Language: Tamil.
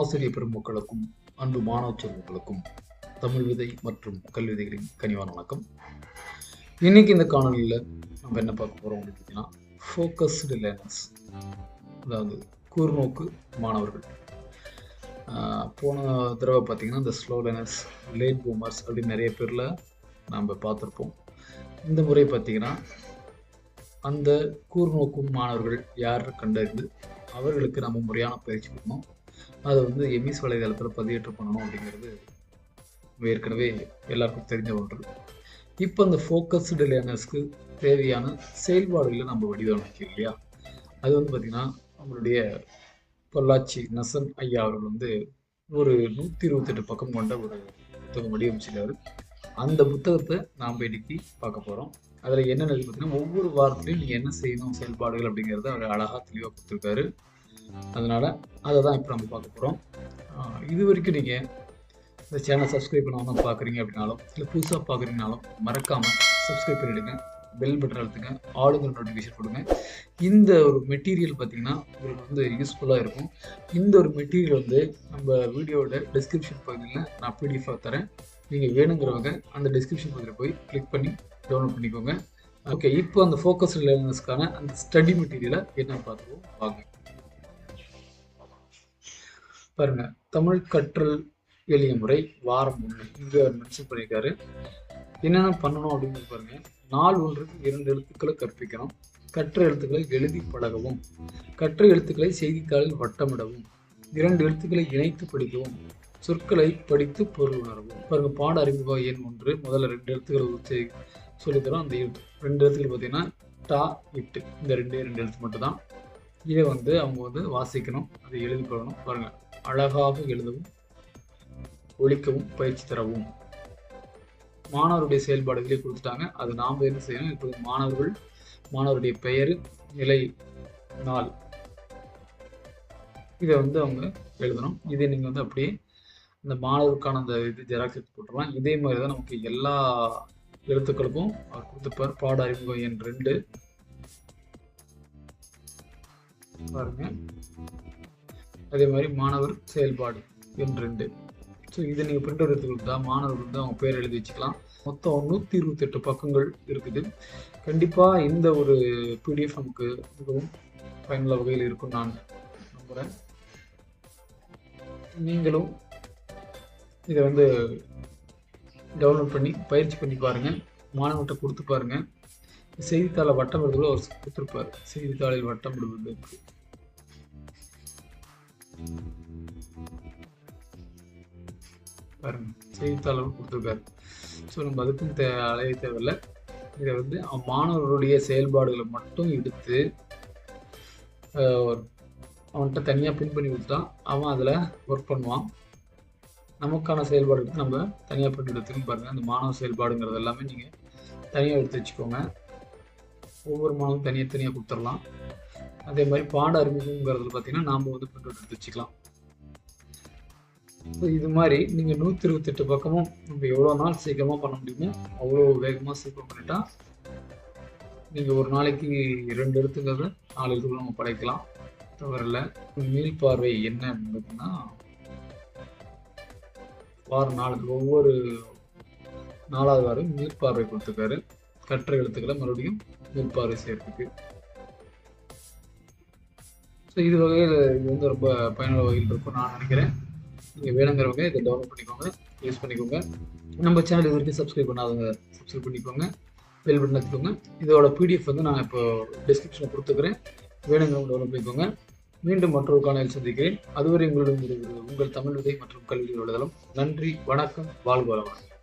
ஆசிரிய பெருமக்களுக்கும் அன்பு மாணவ செல்வங்களுக்கும் தமிழ் விதை மற்றும் கல்விதைகளின் கனிவான வணக்கம். இன்னைக்கு இந்த காணொலியில் நம்ம என்ன பார்க்க போறோம் அப்படின்னா, ஃபோக்கஸ்டு லேர்னர்ஸ், அதாவது கூர்நோக்கு மாணவர்கள். போன தடவை பார்த்தீங்கன்னா இந்த ஸ்லோ லேர்னர்ஸ், லேட் பூமர்ஸ் அப்படின்னு நிறைய பேரில் நம்ம பார்த்துருப்போம். இந்த முறை பார்த்தீங்கன்னா அந்த கூர்நோக்கும் மாணவர்கள் யார் கண்டறிந்து அவர்களுக்கு நம்ம முறையான பயிற்சி கொடுக்கணும். அதை வந்து எம்இஸ் வலைதளத்தில் பதிவேற்றம் பண்ணணும் அப்படிங்கிறது ஏற்கனவே எல்லாருக்கும் தெரிஞ்ச ஒன்று. இப்போ அந்த ஃபோக்கஸ்டு லேர்னர்ஸ்க்கு தேவையான செயல்பாடுகளை நம்ம வடிவமைக்கணும் இல்லையா? அது வந்து பார்த்திங்கன்னா நம்மளுடைய பொள்ளாச்சி நசன் ஐயா அவர்கள் வந்து ஒரு 128 பக்கம் கொண்ட ஒரு புத்தகம் வடிவமைச்சிருக்காரு. அந்த புத்தகத்தை நாம் இன்னைக்கு பார்க்க போகிறோம். அதில் என்னென்ன பார்த்தீங்கன்னா, ஒவ்வொரு வாரத்திலையும் நீங்கள் என்ன செய்யணும் செயல்பாடுகள் அப்படிங்கிறத அவர் அழகாக தெளிவாக கொடுத்துருக்காரு. அதனால் அதை தான் இப்போ நம்ம பார்க்க போகிறோம். இது வரைக்கும் நீங்கள் இந்த சேனல் சப்ஸ்கிரைப் பண்ணாமல் பார்க்குறீங்க அப்படின்னாலும், இல்லை புதுசாக பார்க்குறீங்கனாலும் மறக்காமல் சப்ஸ்கிரைப் பண்ணிவிடுங்க, பெல் பட்டன் அழுத்துங்க, ஆளுங்கிற நோட்டிஃபிகேஷன் கொடுங்க. இந்த ஒரு மெட்டீரியல் பார்த்திங்கன்னா உங்களுக்கு வந்து யூஸ்ஃபுல்லாக இருக்கும். இந்த ஒரு மெட்டீரியல் வந்து நம்ம வீடியோட டிஸ்கிரிப்ஷன் பகுதியில் நான் பிடிஎஃபாக தரேன். நீங்கள் வேணுங்கிறவங்க அந்த டிஸ்கிரிப்ஷன் பகுதியில் போய் கிளிக் பண்ணி டவுன்லோட் பண்ணிக்கோங்க. ஓகே, இப்போ அந்த ஃபோக்கஸ் லேர்னர்ஸ்க்கான அந்த ஸ்டடி மெட்டீரியலை என்ன பார்த்துருவோம் வாங்க. பாருங்க, தமிழ் கற்றல் எளிய முறை வாரம் 1 இங்கே மென்ஷன் பண்ணியிருக்காரு. என்னென்ன பண்ணணும் அப்படின்னு பாருங்க. நாள் ஒன்றுக்கு 2 எழுத்துக்களை கற்பிக்கணும். கற்ற எழுத்துக்களை எழுதி பழகவும், கற்ற எழுத்துக்களை செய்தித்தாளில் வட்டமிடவும், 2 எழுத்துக்களை இணைத்து படிக்கவும், சொற்களை படித்து பொருள் உணரவும். பாருங்க, பாட அறிமுக எண் 1 முதல்ல 2 எழுத்துக்களை சொல்லித்தரோம். அந்த 2 எழுத்துக்கள் பார்த்தீங்கன்னா டா, இட்டு, இந்த 2 எழுத்து மட்டும் தான். இதை வந்து அவங்க வந்து வாசிக்கணும், அதை எழுதி பழகணும். பாருங்க, அழகாக எழுதவும், ஒழிக்கவும், பயிற்சி தரவும். மாணவருடைய செயல்பாடுகளே கொடுத்துட்டாங்க. அது நாம் என்ன செய்யணும்? இப்போ மாணவருடைய பெயர், நிலை, நாள், இதை வந்து அவங்க எழுதணும். இதை நீங்கள் வந்து அப்படியே இந்த மாணவருக்கான அந்த இது ஜெராக்ஸ் எடுத்து போட்டுடலாம். இதே மாதிரி தான் நமக்கு எல்லா எழுத்துக்களுக்கும் அவர் கொடுத்துப்பார். பாட அறிமுகம் எண் 2 பாருங்க. அதே மாதிரி மாணவர் செயல்பாடு எண் 2. ஸோ இதை நீங்கள் பிரிண்ட் அவுட் எடுத்து கொடுத்தா மாணவர்கள் வந்து அவங்க பேர் எழுதி வச்சுக்கலாம். மொத்தம் 128 பக்கங்கள் இருக்குது. கண்டிப்பாக இந்த ஒரு பிடிஎஃப் நமக்கு மிகவும் பயனுள்ள வகையில் இருக்கும் நான் நம்புகிறேன். நீங்களும் இதை வந்து டவுன்லோட் பண்ணி பயிற்சி பண்ணி பாருங்கள். மாணவர்கிட்ட கொடுத்து பாருங்கள். செய்தித்தாளை வட்டமிடுறதுல அவர் கொடுத்துருப்பார். செய்தித்தாளில் வட்டமிடுவதற்கு பாருங்க, செய்தித்தாளர் கொடுத்துருக்காரு. ஸோ நம்ம அதுக்கும் அலைய தேவையில்லை. இதை வந்து மாணவர்களுடைய செயல்பாடுகளை மட்டும் எடுத்து அவன்கிட்ட தனியாக பின் பண்ணி கொடுத்துட்டான். அவன் அதில் ஒர்க் பண்ணுவான். நமக்கான செயல்பாடு எடுத்து நம்ம தனியாக பின் எடுத்துன்னு பாருங்கள். அந்த மாணவ செயல்பாடுங்கிறது எல்லாமே நீங்கள் தனியாக எடுத்து வச்சுக்கோங்க. ஒவ்வொரு மாணவரும் தனியாக கொடுத்துடலாம். அதே மாதிரி பாட அறிமுகங்கிறதுல பார்த்தீங்கன்னா நாம் வந்து பின் எடுத்து வச்சுக்கலாம். இது மாதிரி நீங்கள் 128 பக்கமும் நம்ம எவ்வளோ நாள் சீக்கிரமாக பண்ண முடியுமோ அவ்வளோ வேகமாக சீக்கிரம் பண்ணிட்டா நீங்கள் ஒரு நாளைக்கு 2 எழுத்துக்களை 4 எழுத்துக்கள் நம்ம படைக்கலாம், தவறில்லை. மீள் பார்வை என்ன அப்படின்னா, வாரம் 4 ஒவ்வொரு 4வது வாரம் மீள் பார்வை கொடுத்துருக்காரு. கற்ற எழுத்துக்களை மறுபடியும் மீள் பார்வை செய்யறதுக்கு. ஸோ இது வகையில் இது வந்து ரொம்ப பயனுள்ள வகையில் இருக்கும் நான் நினைக்கிறேன். நீங்கள் வேணுங்கிறவங்க இதை டவுன்லோட் பண்ணிக்கோங்க, யூஸ் பண்ணிக்கோங்க. நம்ம சேனல் இது வரைக்கும் சப்ஸ்கிரைப் பண்ணாதவங்க சப்ஸ்கிரைப் பண்ணிக்கோங்க, பெல் பட்டன் எடுத்துக்கோங்க. இதோட பிடிஎஃப் வந்து நான் இப்போ டிஸ்கிரிப்ஷனில் கொடுத்துக்கிறேன். வேணுங்கிறவங்க டவுன்லோட் பண்ணிக்கோங்க. மீண்டும் மற்றொரு காணொலியில் சந்திக்கிறேன். அதுவரை உங்களிடம் உங்கள் தமிழ் விதை மற்றும் கல்வி வலைதளம். நன்றி, வணக்கம், வாழ்க வளமுடன்.